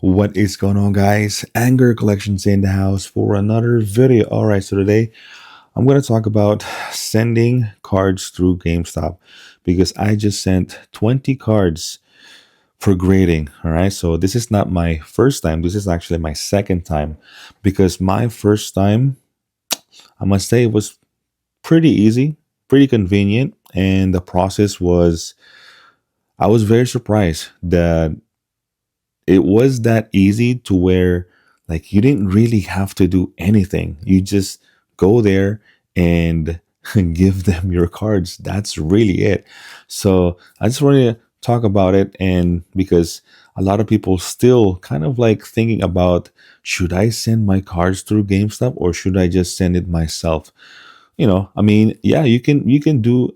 What is going on, guys? Anger Collections in the house for another video. All right, so today I'm going to talk about sending cards through GameStop because I just sent 20 cards for grading. All right, so this is not my first time, this is actually my second time because my first time, I must say, it was pretty easy, pretty convenient, and the process was, I was very surprised that it was that easy to where like you didn't really have to do anything. You just go there and give them your cards. That's really it. So I just wanted to talk about it, and because a lot of people still kind of like thinking about, should I send my cards through GameStop or should I just send it myself? I mean, yeah, you can do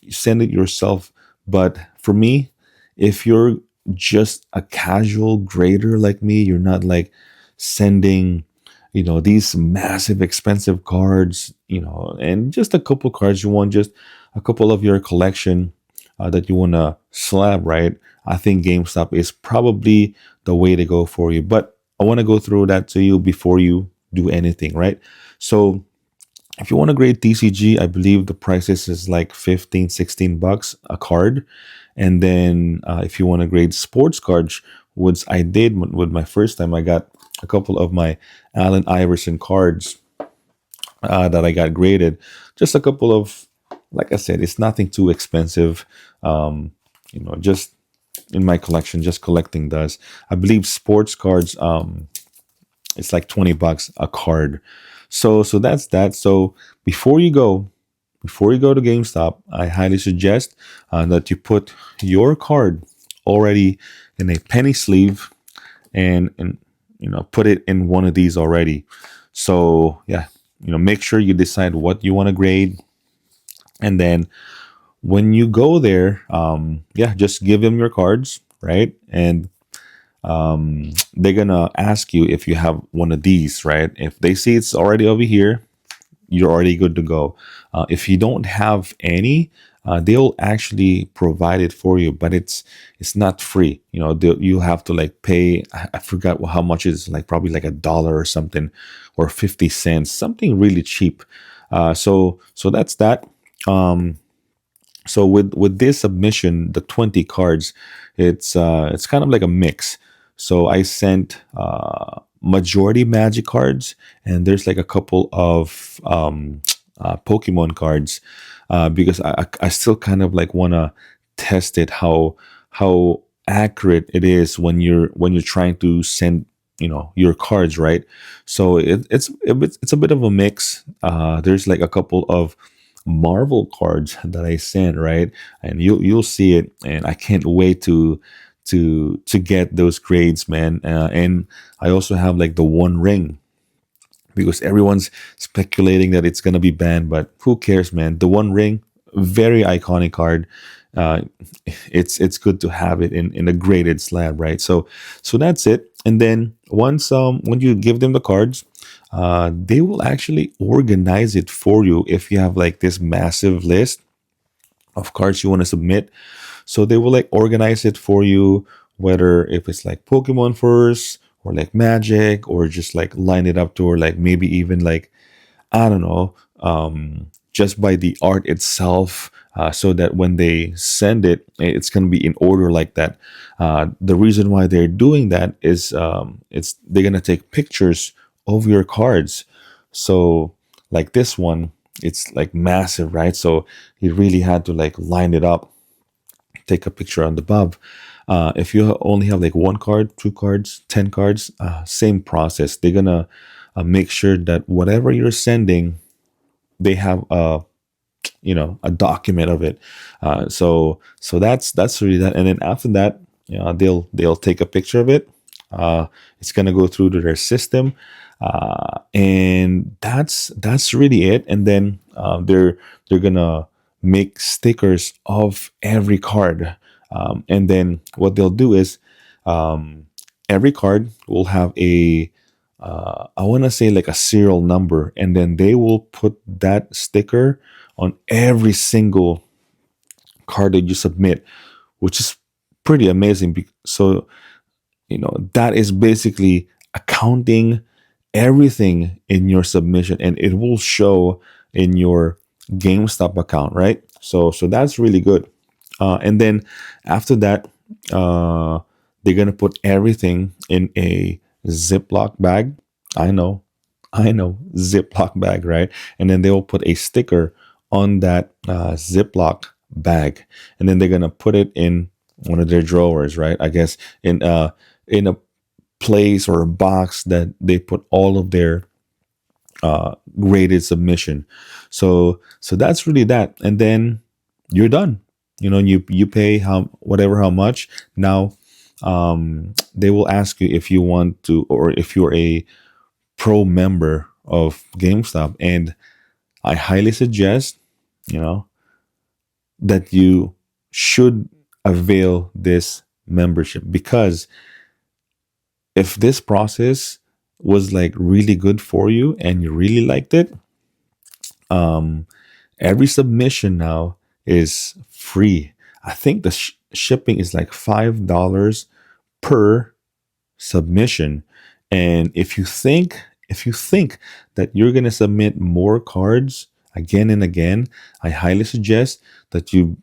send it yourself, but for me, if you're just a casual grader like me, you're not like sending these massive expensive cards, and just a couple cards, you want just a couple of your collection that you want to slab, right? I think GameStop is probably the way to go for you, but I want to go through that to you before you do anything, right? So if you want to grade TCG, I believe the prices is like 15, 16 bucks a card. And then if you want to grade sports cards, which I did with my first time, I got a couple of my Allen Iverson cards that I got graded. Just a couple of, like I said, it's nothing too expensive. Just in my collection, just collecting does. I believe sports cards, it's like 20 bucks a card. So that's that. So before you go, before you go to GameStop, I highly suggest that you put your card already in a penny sleeve, and put it in one of these already. So yeah, make sure you decide what you want to grade, and then when you go there, yeah, just give them your cards, right? And they're gonna ask you if you have one of these, right? If they see it's already over here, you're already good to go. If you don't have any, they'll actually provide it for you, but it's not free. You have to like pay. I forgot how much it is, like probably like $1 or something, or 50 cents, something really cheap. So that's that. Um, so with this submission, the 20 cards, it's kind of like a mix. So I sent majority Magic cards, and there's like a couple of Pokemon cards, because I still kind of like want to test it, how accurate it is when you're trying to send your cards, right? So it's a bit of a mix. There's like a couple of Marvel cards that I sent, right? And you'll see it, and I can't wait to get those grades, man. And I also have like the One Ring, because everyone's speculating that it's gonna be banned, but who cares, man? The One Ring, very iconic card. Uh, it's good to have it in a graded slab, right? So that's it. And then once when you give them the cards, they will actually organize it for you if you have like this massive list of cards you want to submit. So they will like organize it for you, whether if it's like Pokemon first, or like Magic, or just like line it up to, or like maybe even like, I don't know, just by the art itself, so that when they send it, it's going to be in order like that. The reason why they're doing that is, it's they're going to take pictures of your cards. So like this one, it's like massive, right? So he really had to like line it up, take a picture on the above. If you only have like one card, two cards, 10 cards, same process. They're gonna make sure that whatever you're sending, they have a document of it. So that's really that. And then after that, they'll take a picture of it. It's gonna go through to their system, and that's really it. And then they're gonna make stickers of every card. And then what they'll do is, every card will have a, I want to say like a serial number, and then they will put that sticker on every single card that you submit, which is pretty amazing. So that is basically accounting everything in your submission, and it will show in your GameStop account, right? So that's really good. And then after that, uh, they're gonna put everything in a Ziploc bag. I know, I know, Ziploc bag, right? And then they will put a sticker on that Ziploc bag, and then they're gonna put it in one of their drawers, right? I guess in a place or a box that they put all of their graded submission. So that's really that, and then you're done. You pay how much. Now they will ask you if you want to, or if you're a pro member of GameStop, and I highly suggest you know that you should avail this membership, because if this process was like really good for you and you really liked it, um, every submission now is free. I think the shipping is like $5 per submission. And if you think that you're gonna submit more cards again and again, I highly suggest that you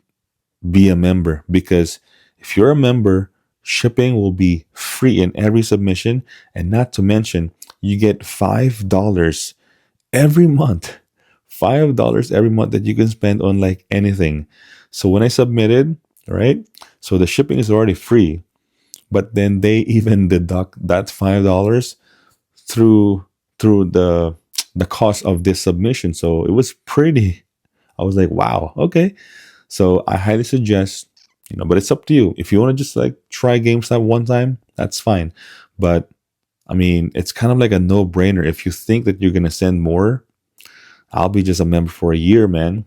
be a member, because if you're a member, shipping will be free in every submission, and not to mention you get $5 every month. $5 every month that you can spend on like anything. So when I submitted, right? So the shipping is already free, but then they even deduct that $5 through the cost of this submission. So it was pretty. I was like, wow, okay. So I highly suggest, but it's up to you. If you want to just like try GameStop one time, that's fine. But I mean, it's kind of like a no-brainer. If you think that you're gonna send more, I'll be just a member for a year, man.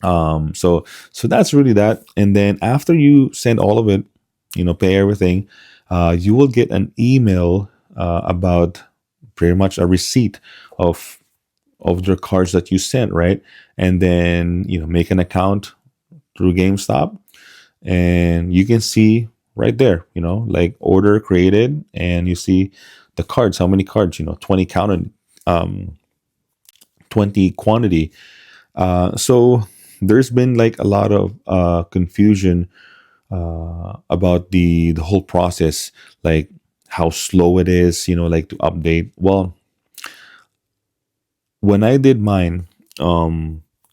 So that's really that. And then after you send all of it, pay everything, you will get an email about pretty much a receipt of the cards that you sent, right? And then make an account through GameStop, and you can see right there, like order created, and you see the cards, how many cards, 20 counted, 20 quantity. So there's been like a lot of confusion about the whole process, like how slow it is, like to update. Well, when I did mine,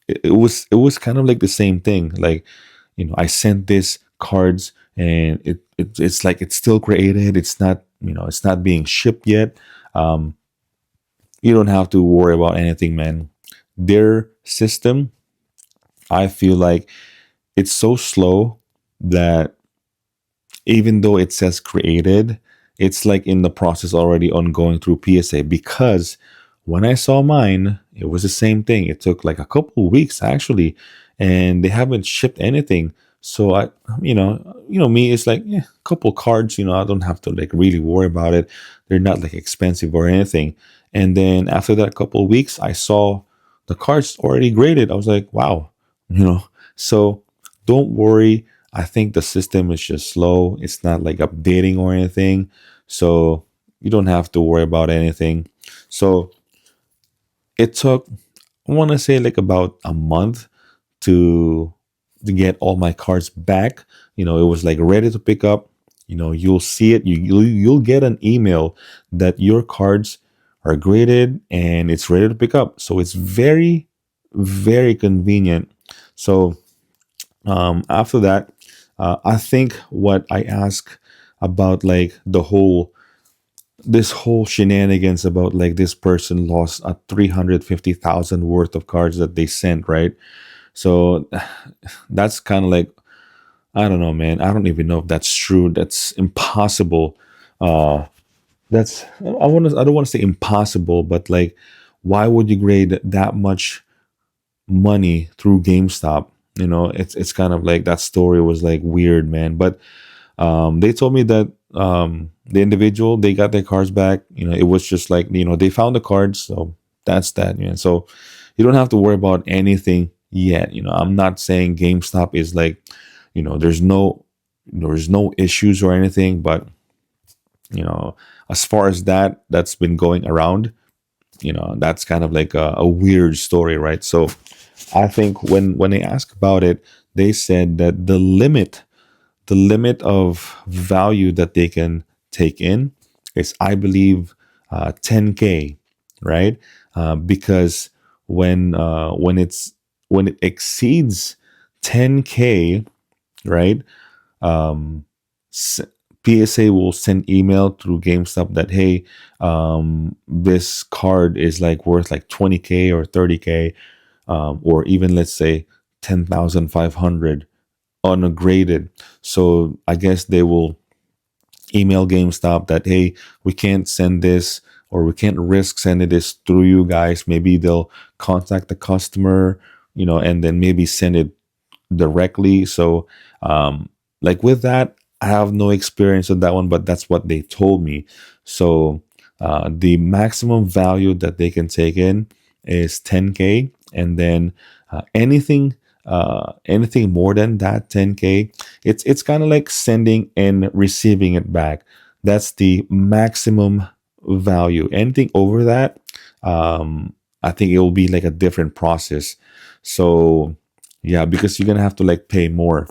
it was kind of like the same thing. Like, I sent this cards, and it's like it's still created. It's not being shipped yet. You don't have to worry about anything, man. Their system, I feel like it's so slow that even though it says created, it's like in the process already ongoing through PSA. Because when I saw mine, it was the same thing. It took like a couple of weeks actually, and they haven't shipped anything. So me, it's like a couple cards. I don't have to like really worry about it. They're not like expensive or anything. And then after that couple of weeks, I saw the cards already graded. I was like, wow, So don't worry. I think the system is just slow. It's not like updating or anything. So you don't have to worry about anything. So it took, I want to say, like about a month to get all my cards back. It was like ready to pick up. You'll see it. You'll get an email that your cards are graded and it's ready to pick up. So it's very, very convenient. So after that, I think what I ask about like this whole shenanigans about like this person lost a 350,000 worth of cards that they sent, right? So that's kind of like, I don't know, man. I don't even know if that's true. That's impossible. That's I don't want to say impossible, but like, why would you grade that much money through GameStop? It's kind of like that story was like weird, man. But they told me that the individual, they got their cards back. It was just like, they found the cards, so that's that. So you don't have to worry about anything yet. I'm not saying GameStop is like, there's no issues or anything, but you know, as far as that's been going around, that's kind of like a weird story, right? So I think when they ask about it, they said that the limit of value that they can take in is, I believe, 10K, right? Because when it exceeds 10K, right? Um, s- PSA will send email through GameStop that, hey, this card is like worth like 20K or 30K, or even, let's say, 10,500 ungraded. So I guess they will email GameStop that, hey, we can't send this, or we can't risk sending this through you guys. Maybe they'll contact the customer, and then maybe send it directly. So, like with that, I have no experience with that one, but that's what they told me. So, the maximum value that they can take in is 10K, and then anything more than that 10K, it's kind of like sending and receiving it back. That's the maximum value. Anything over that, I think it will be like a different process. So yeah, because you're gonna have to like pay more.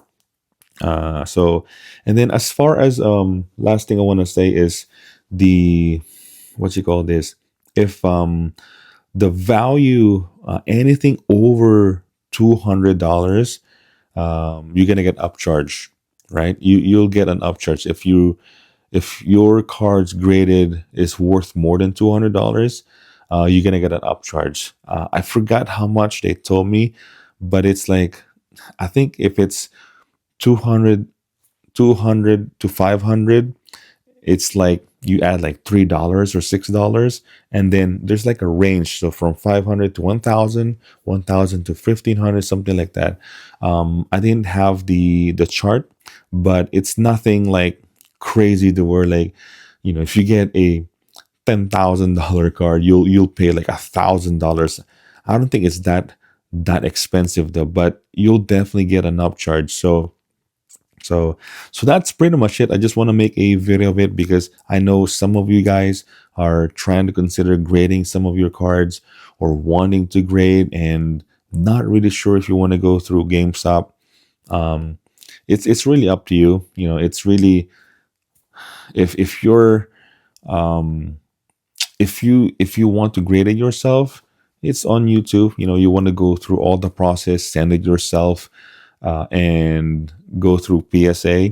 So, and then as far as last thing I want to say is the what you call this, if the value, anything over $200, you're gonna get upcharge, right? You'll get an upcharge if your card's graded is worth more than $200. You're gonna get an upcharge. I forgot how much they told me, but it's like, I think if it's 200 200 to 500, it's like you add like $3 or $6, and then there's like a range. So from 500 to 1,000, 1,000 to 1,500, something like that. I didn't have the chart, but it's nothing like crazy to where, like, if you get a $10,000 card, you'll pay like $1,000. I don't think it's that expensive though, but you'll definitely get an upcharge. So that's pretty much it. I just want to make a video of it because I know some of you guys are trying to consider grading some of your cards, or wanting to grade and not really sure if you want to go through GameStop. Um, it's really up to you. It's really, if you're um, if you want to grade it yourself, it's on YouTube. You want to go through all the process, send it yourself, and go through PSA.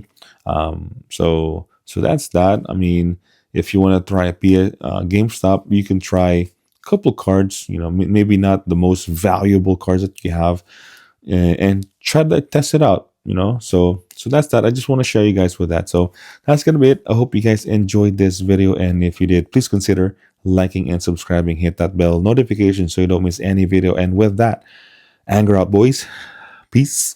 So that's that. I mean, if you want to try GameStop, you can try a couple cards. Maybe not the most valuable cards that you have, and try to test it out. So that's that. I just want to share you guys with that. So that's gonna be it. I hope you guys enjoyed this video, and if you did, please consider liking and subscribing. Hit that bell notification so you don't miss any video. And with that, anger out, boys. Peace.